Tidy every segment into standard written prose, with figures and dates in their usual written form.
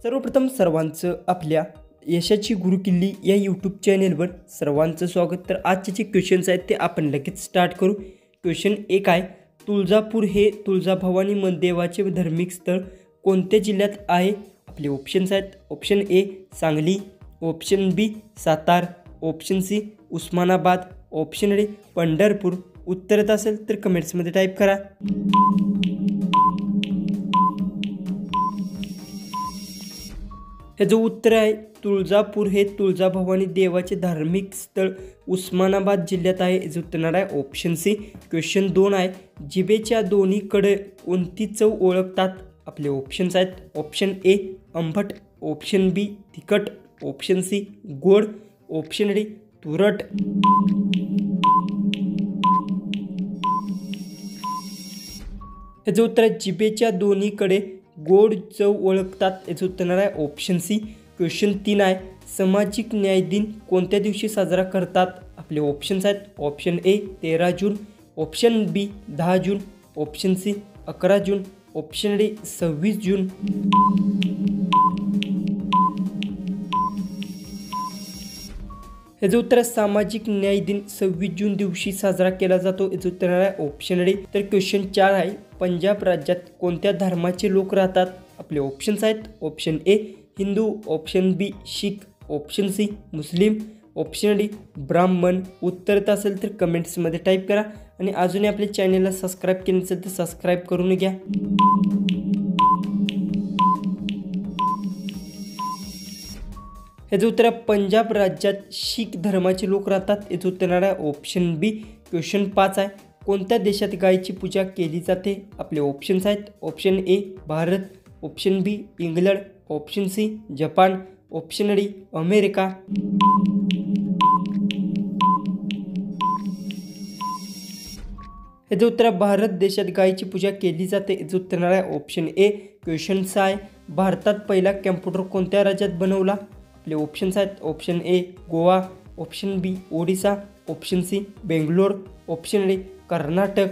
सर्वप्रथम सर्वांचं आपल्या यशाची गुरुकिल्ली या यूट्यूब चॅनेलवर सर्वांचं स्वागत। तर आजचे जे क्वेश्चन्स आहेत ते आपण लगेच स्टार्ट करू। क्वेश्चन 1 आहे, तुळजापूर हे तुळजाभवानी देवाचे धार्मिक स्थळ कोणत्या जिल्ह्यात आहे? आपले ऑप्शन्स आहेत, option A Sangli, option B Satara, option C Osmanabad, option D Pandharpur. उत्तर येत असेल तर कमेंट्समध्ये टाईप करा। हे जो उत्तर आहे तुळजापूर हे तुळजाभवानी देवाचे धार्मिक स्थळ उस्मानाबाद जिल्ह्यात आहे। जे उत्तर आहे ऑप्शन सी। क्वेश्चन 2 आहे, जिभेच्या दोन्हीकडे कोणती चव ओळखतात? आपले ऑप्शन्स आहेत, ऑप्शन ए आंबट, ऑप्शन बी तिखट, ऑप्शन सी गोड, ऑप्शन डी तुरट। हे जो उत्तर जिभेच्या दोन्हीकडे गोड चव ओळखतात। याचं उत्तर आहे ऑप्शन सी। क्वेश्चन 3 आहे, सामाजिक न्याय दिन कोणत्या दिवशी साजरा करतात? आपले ऑप्शन्स आहेत, ऑप्शन ए 13 जून, ऑप्शन बी 10 जून, ऑप्शन सी 11 जून, ऑप्शन डी 26 जून। याचं उत्तर सामाजिक न्याय दिन 26 जून दिवशी साजरा केला जातो। याचं उत्तर आहे ऑप्शन डी। तर क्वेश्चन 4 आहे, पंजाब राज्यात कोणत्या धर्माचे लोक राहतात? आपले ऑप्शन्स आहेत, option A Hindu, option B Sikh, option C Muslim, option D Brahmin. उत्तर येत असेल तर कमेंट्समध्ये टाईप करा आणि अजूनही आपल्या चॅनलला सबस्क्राईब केलं नसेल तर सबस्क्राईब करून घ्या। याचं उत्तर पंजाब राज्यात शीख धर्माचे लोक राहतात। याचं उत्तर आहे ऑप्शन बी। क्वेश्चन 5 आहे, कोणत्या देशात गायीची पूजा केली जाते? आपले ऑप्शन्स आहेत, option A Bharat, option B England, option C Japan, option D America. याचं उत्तर भारत देशात गायीची पूजा केली जाते। याचं उत्तर आहे ऑप्शन ए। क्वेश्चन 6 आहे, भारतात पहिला कॅम्प्युटर कोणत्या राज्यात बनवला? आपले ऑप्शन्स आहेत, option A Goa, option B Odisha, option C Bangalore, option D Karnataka.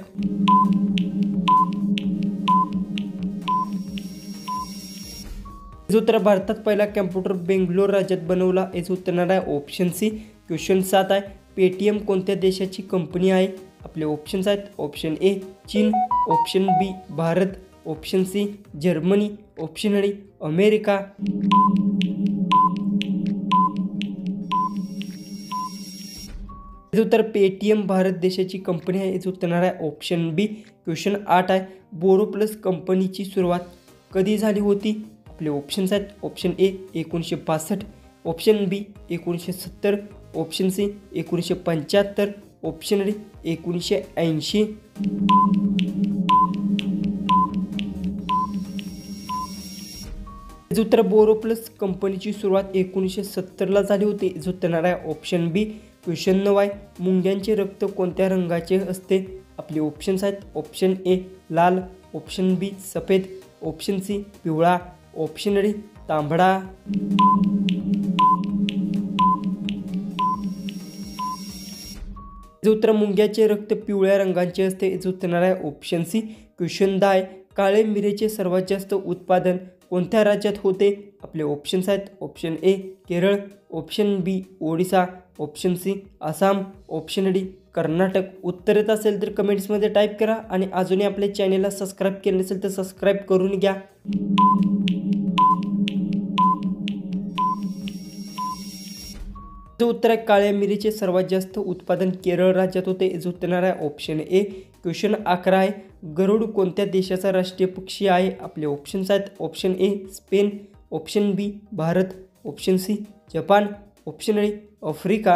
याचं उत्तर भारतात पहिला कॅम्प्युटर बेंगलोर राज्यात बनवला। याचं उत्तर आहे ऑप्शन सी। क्वेश्चन 7 आहे, पेटीएम कोणत्या देशाची कंपनी आहे? आपले ऑप्शन्स आहेत, ऑप्शन ए चीन, option B Bharat, option C Germany, option D America. याचं उत्तर पेटीएम भारत देशाची कंपनी आहे। याचं उत्तर आहे ऑप्शन बी। क्वेश्चन 8 आहे, बोरोप्लस कंपनीची सुरुवात कधी झाली होती? आपले ऑप्शन्स आहेत, option A 1965, option B 1970, option C 1975, option D 1980। याचं उत्तर बोरोप्लस कंपनीची सुरुवात 1970ला झाली होती। याचं उत्तर आहे ऑप्शन बी। क्वेश्चन 9 आहे, मुंग्यांचे रक्त कोणत्या रंगाचे असते? आपले ऑप्शन्स आहेत, ऑप्शन ए लाल, ऑप्शन बी सफेद, ऑप्शन सी पिवळा, ऑप्शन डी तांबडा। याचं उत्तर मुंग्याचे रक्त पिवळ्या रंगाचे असते। याचं उत्तर आहे ऑप्शन सी। क्वेश्चन 10 आहे, काळे मिरीचे सर्वात जास्त उत्पादन कोणत्या राज्यात होते? आपले ऑप्शन्स आहेत, option A Kerala, option B Odisha, option C Assam, option D Karnataka. उत्तर येत असेल तर कमेंट्समध्ये टाईप करा आणि अजूनही आपल्या चॅनलला सबस्क्राईब केलं नसेल तर सबस्क्राईब करून घ्या। उत्तर आहे, काळ्या मिरीचे सर्वात जास्त उत्पादन केरळ राज्यात होते। याचं उत्तर आहे ऑप्शन ए। क्वेश्चन 11 आहे, गरुड कोणत्या देशाचा राष्ट्रीय पक्षी आहे? आपले ऑप्शन्स आहेत, option A Spain, option B Bharat, option C Japan, option D Africa.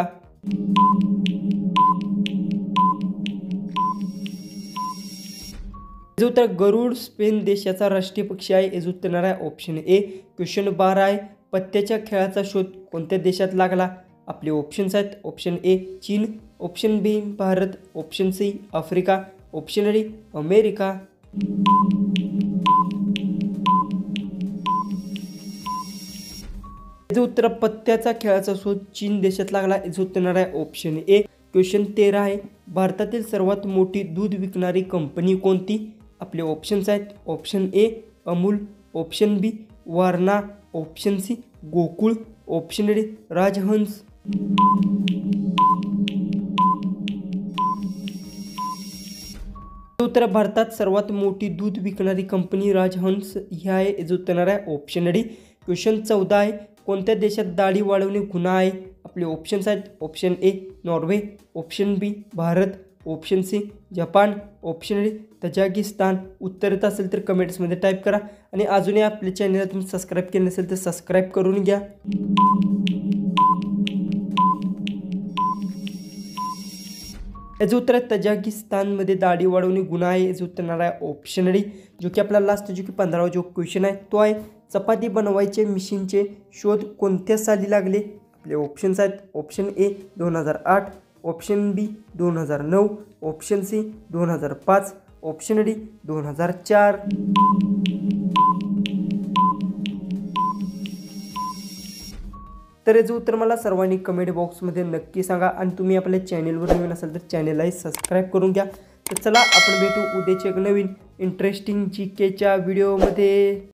याचं उत्तर गरुड स्पेन देशाचा राष्ट्रीय पक्षी आहे। याचं उत्तर आहे ऑप्शन ए। क्वेश्चन 12 आहे, पत्त्याच्या खेळाचा शोध कोणत्या देशात लागला? आपले ऑप्शन्स आहेत, ऑप्शन ए चीन, option B Bharat, option C Africa, option D America. याचं उत्तर पत्त्याचा खेळाचा शोध चीन देशात लागला। याचं उत्तर आहे ऑप्शन ए। क्वेश्चन 13 आहे, भारतातील सर्वात मोठी दूध विकणारी कंपनी कोणती? आपले ऑप्शन्स आहेत, option A Amul, option B Warana, option C Gokul, option D Rajhans. उत्तर भारतात सर्वात मोठी दूध विकणारी कंपनी राजहंस ही आहे, याचं उत्तर आहे ऑप्शन डी। क्वेश्चन 14 आहे, कोणत्या देशात दाढी वाढवणे गुन्हा आहे? आपले ऑप्शन्स आहेत option A Norway, option B Bharat, option C Japan, option D Tajikistan. उत्तर येत असेल तर कमेंट्समध्ये टाईप करा आणि अजूनही आपल्या चॅनलला तुम्ही सबस्क्राईब केलं नसेल तर सबस्क्राईब करून घ्या। याचं उत्तर आहे तजाकिस्तानमध्ये दाढी वाढवणे गुन्हा आहे, याचं उत्तर येणार आहे ऑप्शन डी। जो की आपला लास्ट जो की 15वा जो क्वेश्चन आहे तो आहे, चपाती बनवायचे मशीनचे शोध कोणत्या साली लागले? आपले ऑप्शन्स आहेत option A 2008, option B 2009, option C 2005, option D 2004। तर याचं उत्तर मला सर्वांनी कमेंट बॉक्समध्ये नक्की सांगा आणि तुम्ही आपल्या चॅनेलवर नवीन असाल तर चॅनेललाही सबस्क्राईब करून घ्या। तर चला आपण भेटू उद्याच्या एक नवीन इंटरेस्टिंग जीकेच्या व्हिडिओमध्ये।